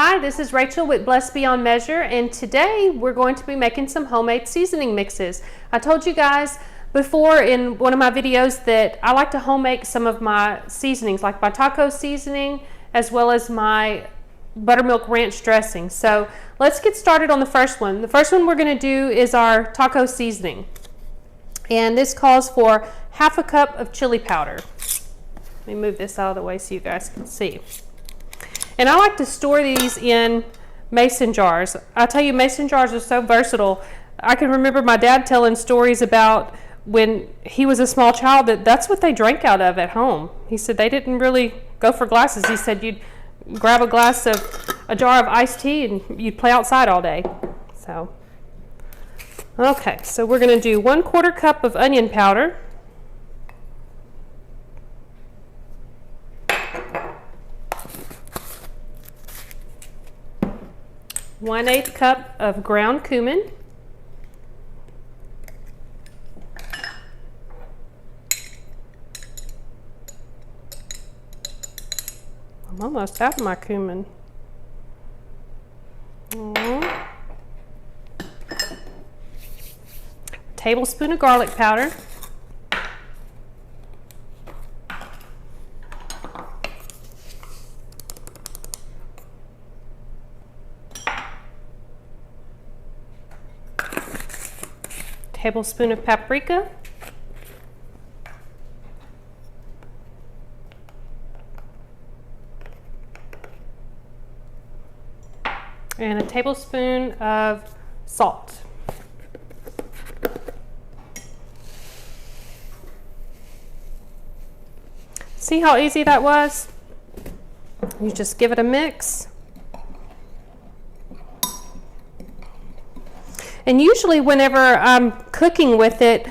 Hi, this is Rachel with Blessed Beyond Measure, and today we're going to be making some homemade seasoning mixes. I told you guys before in one of my videos that I like to home make some of my seasonings, like my taco seasoning as well as my buttermilk ranch dressing. So let's get started on the first one. The first one we're going to do is our taco seasoning, and this calls for half a cup of chili powder. Let me move this out of the way so you guys can see. And I like to store these in mason jars. I tell you, mason jars are so versatile. I can remember my dad telling stories about when he was a small child that's what they drank out of at home. He said they didn't really go for glasses. He said you'd grab a jar of iced tea and you'd play outside all day. So, okay, so we're going to do 1/4 cup of onion powder. 1/8 cup of ground cumin. I'm almost out of my cumin. Tablespoon of garlic powder. Tablespoon of paprika. And a tablespoon of salt. See how easy that was? You just give it a mix. And usually whenever I'm cooking with it,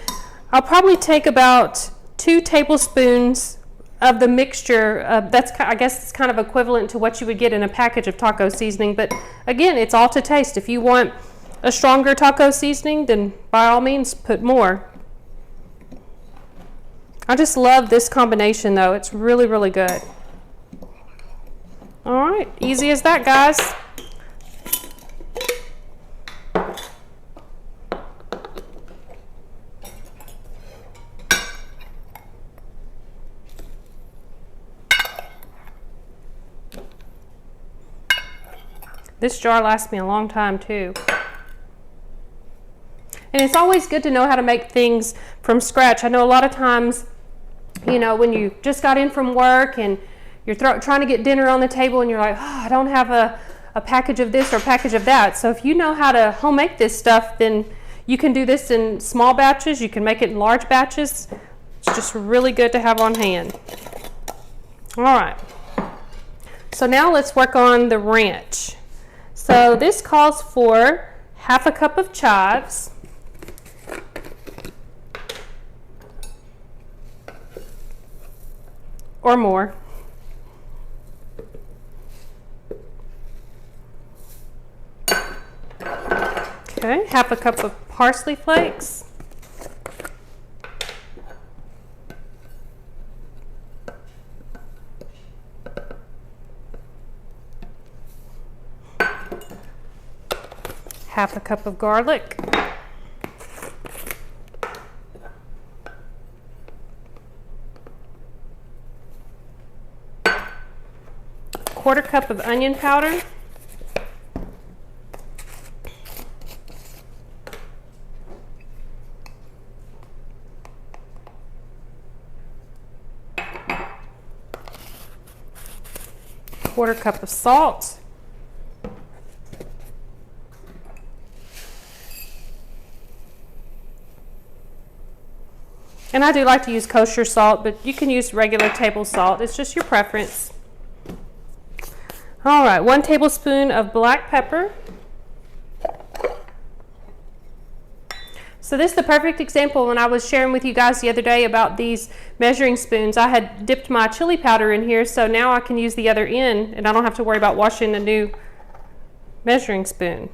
I'll probably take about 2 tablespoons of the mixture. I guess it's kind of equivalent to what you would get in a package of taco seasoning. But again, it's all to taste. If you want a stronger taco seasoning, then by all means put more. I just love this combination though. It's really, really good. All right, easy as that, guys. This jar lasts me a long time too. And it's always good to know how to make things from scratch. I know a lot of times, you know, when you just got in from work and you're trying to get dinner on the table and you're like, oh, I don't have a package of this or a package of that. So if you know how to home make this stuff, then you can do this in small batches. You can make it in large batches. It's just really good to have on hand. All right. So now let's work on the ranch. So this calls for half a cup of chives, or more. Okay, half a cup of parsley flakes. Half a cup of garlic. Quarter cup of onion powder. Quarter cup of salt. And I do like to use kosher salt, but you can use regular table salt. It's just your preference. All right, 1 tablespoon of black pepper. So this is the perfect example when I was sharing with you guys the other day about these measuring spoons. I had dipped my chili powder in here, so now I can use the other end and I don't have to worry about washing a new measuring spoon.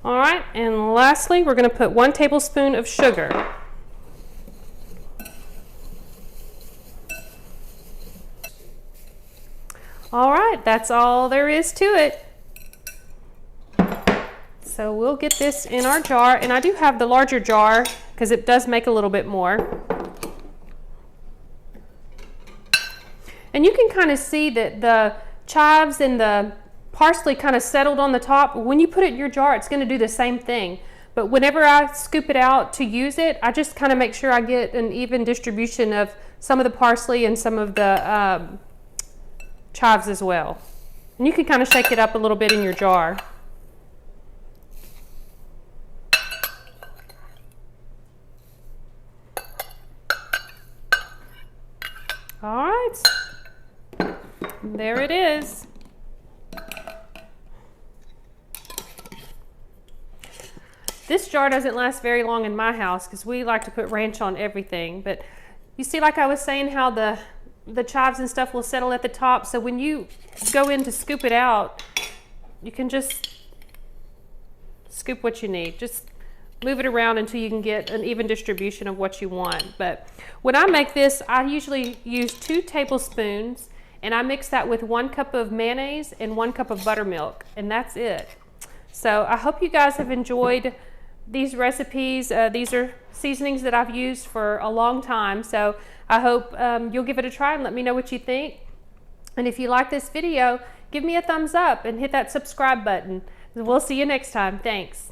All right, and lastly, we're going to put 1 tablespoon of sugar. All right, that's all there is to it. So we'll get this in our jar, and I do have the larger jar because it does make a little bit more. And you can kind of see that the chives and the parsley kind of settled on the top. When you put it in your jar, it's going to do the same thing. But whenever I scoop it out to use it, I just kind of make sure I get an even distribution of some of the parsley and some of the chives as well. And you can kind of shake it up a little bit in your jar. All right, there it is. This jar doesn't last very long in my house because we like to put ranch on everything. But you see, like I was saying, how the chives and stuff will settle at the top. So when you go in to scoop it out, you can just scoop what you need. Just move it around until you can get an even distribution of what you want. But when I make this, I usually use 2 tablespoons, and I mix that with 1 cup of mayonnaise and 1 cup of buttermilk, and that's it. So I hope you guys have enjoyed these recipes. These are seasonings that I've used for a long time, so I hope you'll give it a try and let me know what you think. And if you like this video, give me a thumbs up and hit that subscribe button. We'll see you next time. Thanks.